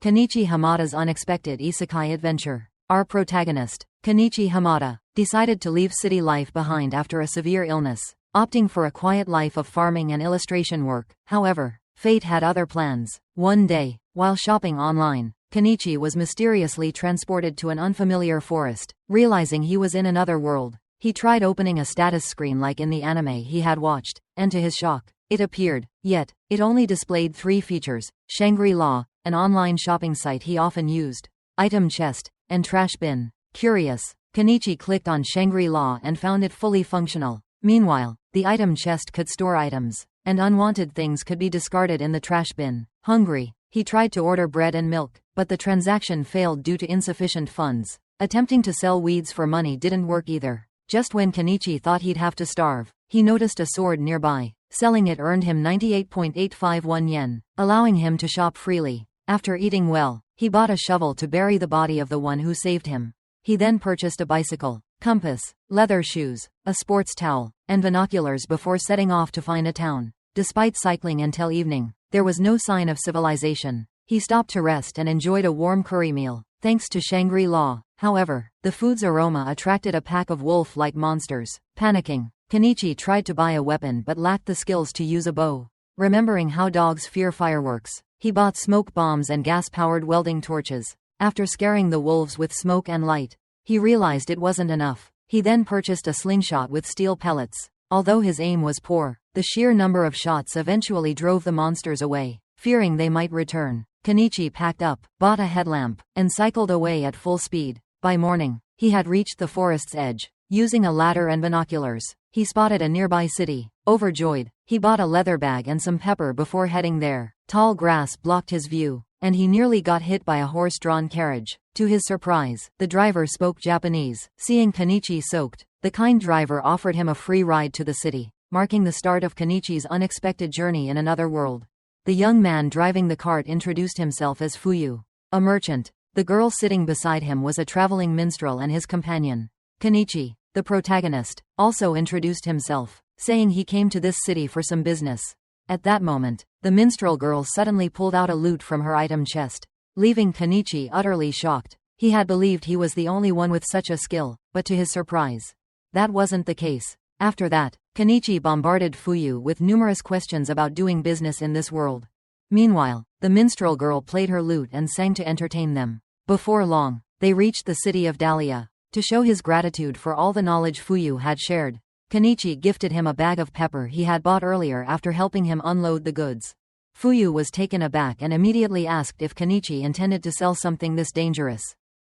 Kenichi Hamada's unexpected isekai adventure. Our protagonist, Kenichi Hamada, decided to leave city life behind after a severe illness, opting for a quiet life of farming and illustration work. However, fate had other plans. One day, while shopping online, Kenichi was mysteriously transported to an unfamiliar forest. Realizing he was in another world, he tried opening a status screen like in the anime he had watched, and to his shock, it appeared. Yet, it only displayed 3 features: Shangri-La, an online shopping site he often used, item chest, and trash bin. Curious, Kenichi clicked on Shangri-La and found it fully functional. Meanwhile, the item chest could store items, and unwanted things could be discarded in the trash bin. Hungry, he tried to order bread and milk, but the transaction failed due to insufficient funds. Attempting to sell weeds for money didn't work either. Just when Kenichi thought he'd have to starve, he noticed a sword nearby. Selling it earned him 98.851 yen, allowing him to shop freely. After eating well, he bought a shovel to bury the body of the one who saved him. He then purchased a bicycle, compass, leather shoes, a sports towel, and binoculars before setting off to find a town. Despite cycling until evening, there was no sign of civilization. He stopped to rest and enjoyed a warm curry meal, thanks to Shangri-La. However, the food's aroma attracted a pack of wolf-like monsters. Panicking, Kenichi tried to buy a weapon but lacked the skills to use a bow. Remembering how dogs fear fireworks, he bought smoke bombs and gas-powered welding torches. After scaring the wolves with smoke and light, he realized it wasn't enough. He then purchased a slingshot with steel pellets. Although his aim was poor, the sheer number of shots eventually drove the monsters away. Fearing they might return, Kenichi packed up, bought a headlamp, and cycled away at full speed. By morning, he had reached the forest's edge. Using a ladder and binoculars, he spotted a nearby city. Overjoyed, he bought a leather bag and some pepper before heading there. Tall grass blocked his view, and he nearly got hit by a horse-drawn carriage. To his surprise, the driver spoke Japanese. Seeing Kenichi soaked, the kind driver offered him a free ride to the city, marking the start of Kenichi's unexpected journey in another world. The young man driving the cart introduced himself as Fuyu, a merchant. The girl sitting beside him was a traveling minstrel and his companion. Kenichi, the protagonist, also introduced himself, saying he came to this city for some business. At that moment, the minstrel girl suddenly pulled out a lute from her item chest, leaving Kenichi utterly shocked. He had believed he was the only one with such a skill, but to his surprise, that wasn't the case. After that, Kenichi bombarded Fuyu with numerous questions about doing business in this world. Meanwhile, the minstrel girl played her lute and sang to entertain them. Before long, they reached the city of Dahlia. To show his gratitude for all the knowledge Fuyu had shared, Kenichi gifted him a bag of pepper he had bought earlier after helping him unload the goods. Fuyu was taken aback and immediately asked if Kenichi intended to sell something this dangerous.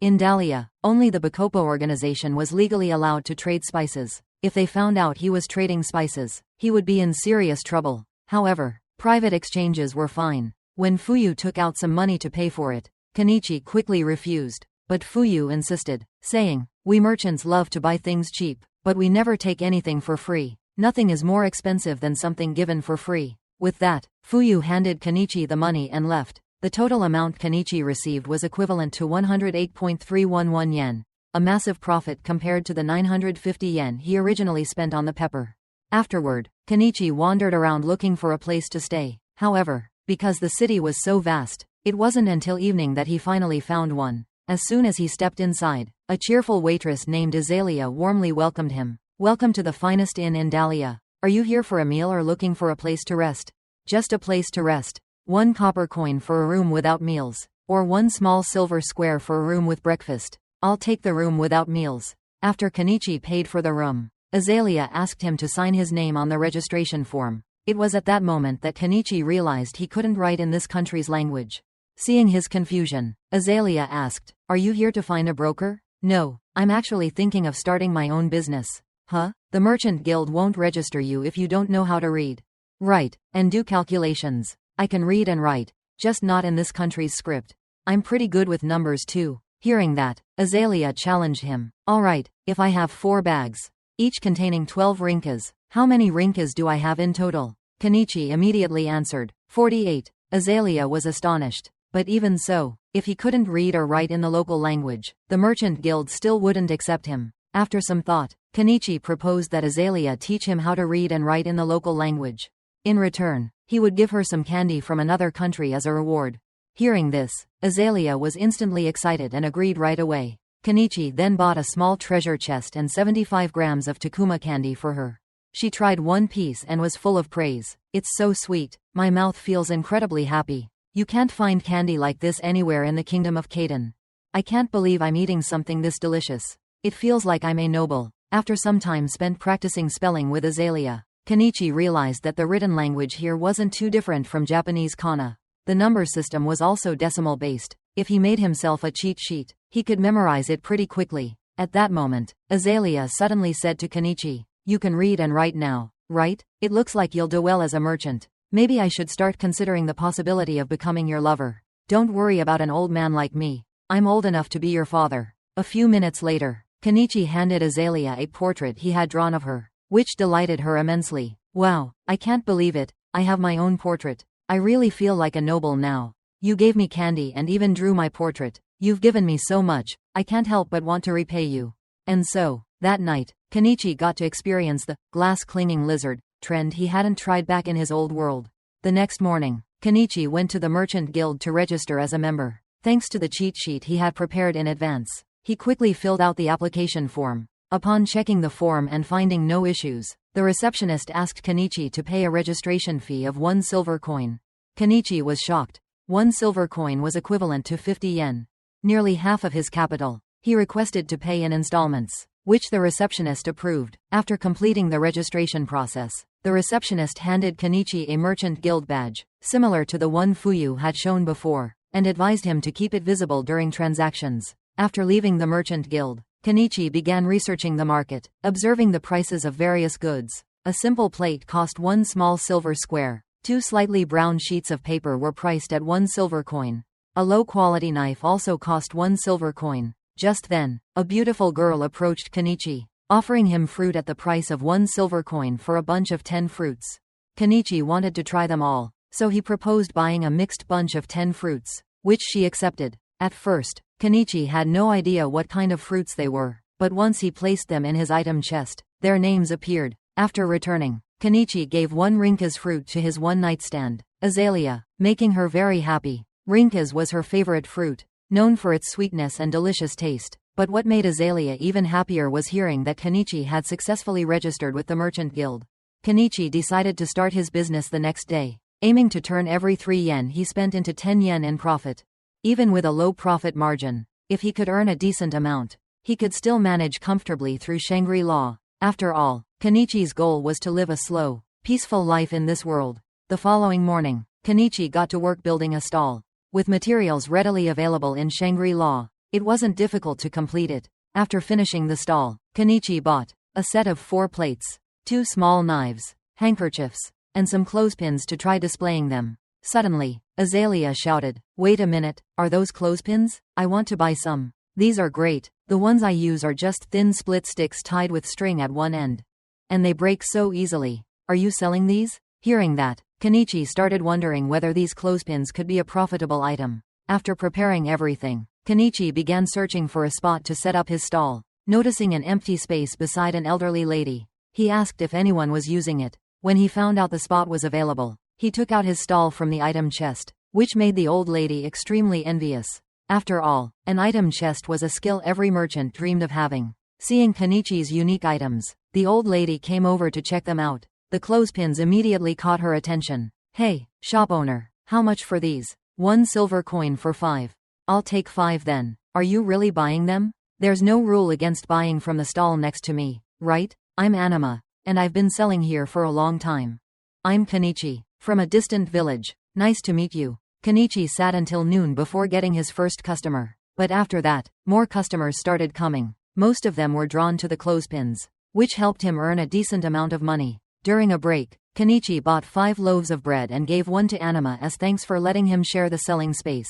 In Dahlia, only the Bakopa organization was legally allowed to trade spices. If they found out he was trading spices, he would be in serious trouble. However, private exchanges were fine. When Fuyu took out some money to pay for it, Kenichi quickly refused. But Fuyu insisted, saying, "We merchants love to buy things cheap, but we never take anything for free. Nothing is more expensive than something given for free." With that, Fuyu handed Kenichi the money and left. The total amount Kenichi received was equivalent to 108.311 yen, a massive profit compared to the 950 yen he originally spent on the pepper. Afterward, Kenichi wandered around looking for a place to stay. However, because the city was so vast, it wasn't until evening that he finally found one. As soon as he stepped inside, a cheerful waitress named Azalea warmly welcomed him. "Welcome to the finest inn in Dahlia. Are you here for a meal or looking for a place to rest?" "Just a place to rest. 1 copper coin for a room without meals, or 1 small silver square for a room with breakfast." "I'll take the room without meals." After Kenichi paid for the room, Azalea asked him to sign his name on the registration form. It was at that moment that Kenichi realized he couldn't write in this country's language. Seeing his confusion, Azalea asked, "Are you here to find a broker?" "No, I'm actually thinking of starting my own business." "Huh? The merchant guild won't register you if you don't know how to read, write, and do calculations." "I can read and write, just not in this country's script. I'm pretty good with numbers too." Hearing that, Azalea challenged him. "All right, if I have 4 bags, each containing 12 rinkas, how many rinkas do I have in total?" Kenichi immediately answered, 48. Azalea was astonished. But even so, if he couldn't read or write in the local language, the merchant guild still wouldn't accept him. After some thought, Kenichi proposed that Azalea teach him how to read and write in the local language. In return, he would give her some candy from another country as a reward. Hearing this, Azalea was instantly excited and agreed right away. Kenichi then bought a small treasure chest and 75 grams of Takuma candy for her. She tried one piece and was full of praise. "It's so sweet, my mouth feels incredibly happy. You can't find candy like this anywhere in the kingdom of Kaden. I can't believe I'm eating something this delicious. It feels like I'm a noble." After some time spent practicing spelling with Azalea, Kenichi realized that the written language here wasn't too different from Japanese kana. The number system was also decimal-based. If he made himself a cheat sheet, he could memorize it pretty quickly. At that moment, Azalea suddenly said to Kenichi, "You can read and write now, right? It looks like you'll do well as a merchant. Maybe I should start considering the possibility of becoming your lover. Don't worry about an old man like me. I'm old enough to be your father." A few minutes later, Kenichi handed Azalea a portrait he had drawn of her, which delighted her immensely. "Wow, I can't believe it. I have my own portrait. I really feel like a noble now. You gave me candy and even drew my portrait. You've given me so much, I can't help but want to repay you." And so, that night, Kenichi got to experience the glass-clinging lizard trend he hadn't tried back in his old world. The next morning, Kenichi went to the Merchant Guild to register as a member. Thanks to the cheat sheet he had prepared in advance, he quickly filled out the application form. Upon checking the form and finding no issues, the receptionist asked Kenichi to pay a registration fee of 1 silver coin. Kenichi was shocked. 1 silver coin was equivalent to 50 yen. Nearly half of his capital. He requested to pay in installments, which the receptionist approved. After completing the registration process, the receptionist handed Kenichi a Merchant Guild badge, similar to the one Fuyu had shown before, and advised him to keep it visible during transactions. After leaving the Merchant Guild, Kenichi began researching the market, observing the prices of various goods. A simple plate cost 1 small silver square. 2 slightly brown sheets of paper were priced at 1 silver coin. A low-quality knife also cost 1 silver coin. Just then, a beautiful girl approached Kenichi, offering him fruit at the price of 1 silver coin for a bunch of 10 fruits. Kenichi wanted to try them all, so he proposed buying a mixed bunch of 10 fruits, which she accepted. At first, Kenichi had no idea what kind of fruits they were, but once he placed them in his item chest, their names appeared. After returning, Kenichi gave 1 Rinka's fruit to his one-night stand, Azalea, making her very happy. Rinka's was her favorite fruit, known for its sweetness and delicious taste. But what made Azalea even happier was hearing that Kenichi had successfully registered with the Merchant Guild. Kenichi decided to start his business the next day, aiming to turn every 3 yen he spent into 10 yen in profit. Even with a low profit margin, if he could earn a decent amount, he could still manage comfortably through Shangri-La. After all, Kenichi's goal was to live a slow, peaceful life in this world. The following morning, Kenichi got to work building a stall. With materials readily available in Shangri-La, it wasn't difficult to complete it. After finishing the stall, Kenichi bought a set of 4 plates, 2 small knives, handkerchiefs, and some clothespins to try displaying them. Suddenly, Azalea shouted, "Wait a minute, are those clothespins? I want to buy some. These are great. The ones I use are just thin split sticks tied with string at one end. And they break so easily. Are you selling these?" Hearing that, Kenichi started wondering whether these clothespins could be a profitable item. After preparing everything, Kenichi began searching for a spot to set up his stall. Noticing an empty space beside an elderly lady, he asked if anyone was using it. When he found out the spot was available, he took out his stall from the item chest, which made the old lady extremely envious. After all, an item chest was a skill every merchant dreamed of having. Seeing Kenichi's unique items, the old lady came over to check them out. The clothespins immediately caught her attention. "Hey, shop owner, how much for these?" 1 silver coin for 5. "I'll take 5 then. Are you really buying them? There's no rule against buying from the stall next to me, right? I'm Anima, and I've been selling here for a long time. I'm Kenichi, from a distant village. Nice to meet you." Kenichi sat until noon before getting his first customer. But after that, more customers started coming. Most of them were drawn to the clothespins, which helped him earn a decent amount of money. During a break, Kenichi bought 5 loaves of bread and gave one to Anima as thanks for letting him share the selling space.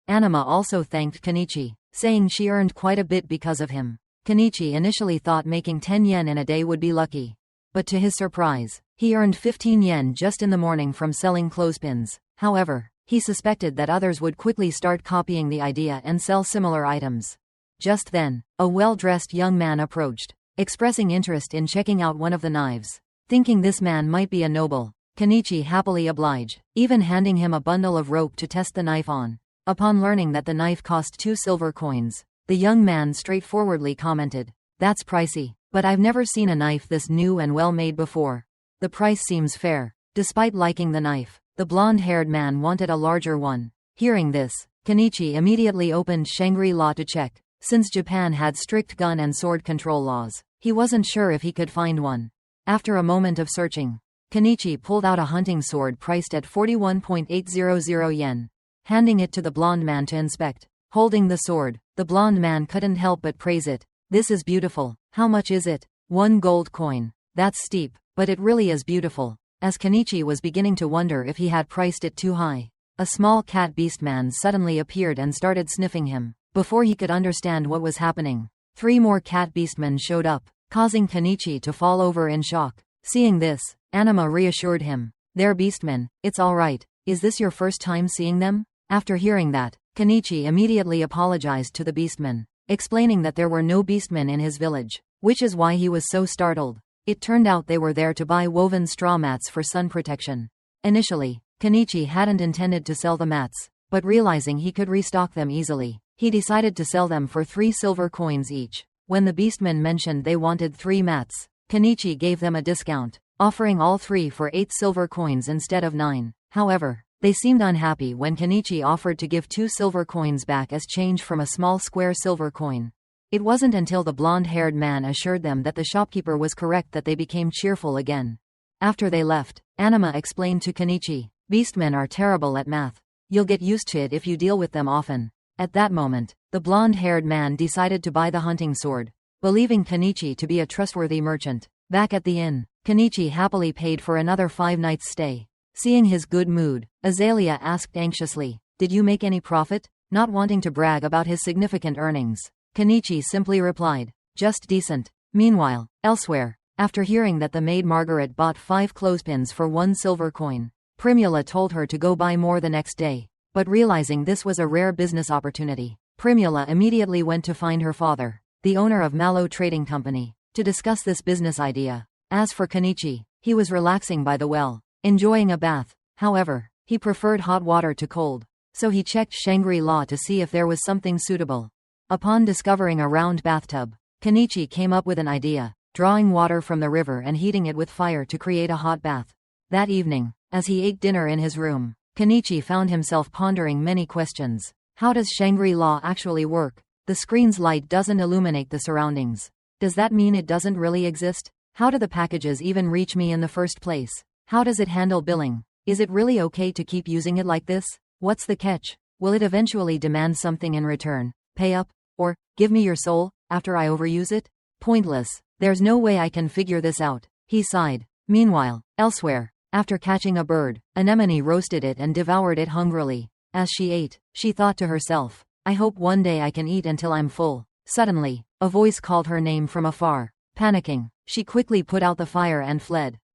Anima also thanked Kenichi, saying she earned quite a bit because of him. Kenichi initially thought making 10 yen in a day would be lucky. But to his surprise, he earned 15 yen just in the morning from selling clothespins. However, he suspected that others would quickly start copying the idea and sell similar items. Just then, a well-dressed young man approached, expressing interest in checking out one of the knives. Thinking this man might be a noble, Kenichi happily obliged, even handing him a bundle of rope to test the knife on. Upon learning that the knife cost 2 silver coins, the young man straightforwardly commented, "That's pricey, but I've never seen a knife this new and well made before. The price seems fair." Despite liking the knife, the blonde-haired man wanted a larger one. Hearing this, Kenichi immediately opened Shangri-La to check. Since Japan had strict gun and sword control laws, he wasn't sure if he could find one. After a moment of searching, Kenichi pulled out a hunting sword priced at 41.800 yen. Handing it to the blonde man to inspect. Holding the sword, the blonde man couldn't help but praise it. "This is beautiful. How much is it?" "1 gold coin. That's steep, but it really is beautiful." As Kenichi was beginning to wonder if he had priced it too high, a small cat beastman suddenly appeared and started sniffing him. Before he could understand what was happening, 3 more cat beastmen showed up, causing Kenichi to fall over in shock. Seeing this, Anima reassured him. "They're beastmen, it's alright. Is this your first time seeing them?" After hearing that, Kenichi immediately apologized to the beastmen, explaining that there were no beastmen in his village, which is why he was so startled. It turned out they were there to buy woven straw mats for sun protection. Initially, Kenichi hadn't intended to sell the mats, but realizing he could restock them easily, he decided to sell them for 3 silver coins each. When the beastmen mentioned they wanted 3 mats, Kenichi gave them a discount, offering all 3 for 8 silver coins instead of 9. However, they seemed unhappy when Kenichi offered to give 2 silver coins back as change from a small square silver coin. It wasn't until the blonde-haired man assured them that the shopkeeper was correct that they became cheerful again. After they left, Anima explained to Kenichi, "Beastmen are terrible at math. You'll get used to it if you deal with them often." At that moment, the blonde-haired man decided to buy the hunting sword, believing Kenichi to be a trustworthy merchant. Back at the inn, Kenichi happily paid for another 5 nights' stay. Seeing his good mood, Azalea asked anxiously, "Did you make any profit?" Not wanting to brag about his significant earnings, Kenichi simply replied, "Just decent." Meanwhile, elsewhere, after hearing that the maid Margaret bought 5 clothespins for 1 silver coin, Primula told her to go buy more the next day. But realizing this was a rare business opportunity, Primula immediately went to find her father, the owner of Mallow Trading Company, to discuss this business idea. As for Kenichi, he was relaxing by the well, enjoying a bath. However, he preferred hot water to cold, so he checked Shangri-La to see if there was something suitable. Upon discovering a round bathtub, Kenichi came up with an idea, drawing water from the river and heating it with fire to create a hot bath. That evening, as he ate dinner in his room, Kenichi found himself pondering many questions. How does Shangri-La actually work? The screen's light doesn't illuminate the surroundings. Does that mean it doesn't really exist? How do the packages even reach me in the first place? How does it handle billing? Is it really okay to keep using it like this? What's the catch? Will it eventually demand something in return? Pay up? Or, give me your soul, after I overuse it? Pointless. There's no way I can figure this out. He sighed. Meanwhile, elsewhere, after catching a bird, Anemone roasted it and devoured it hungrily. As she ate, she thought to herself, "I hope one day I can eat until I'm full." Suddenly, a voice called her name from afar. Panicking, she quickly put out the fire and fled.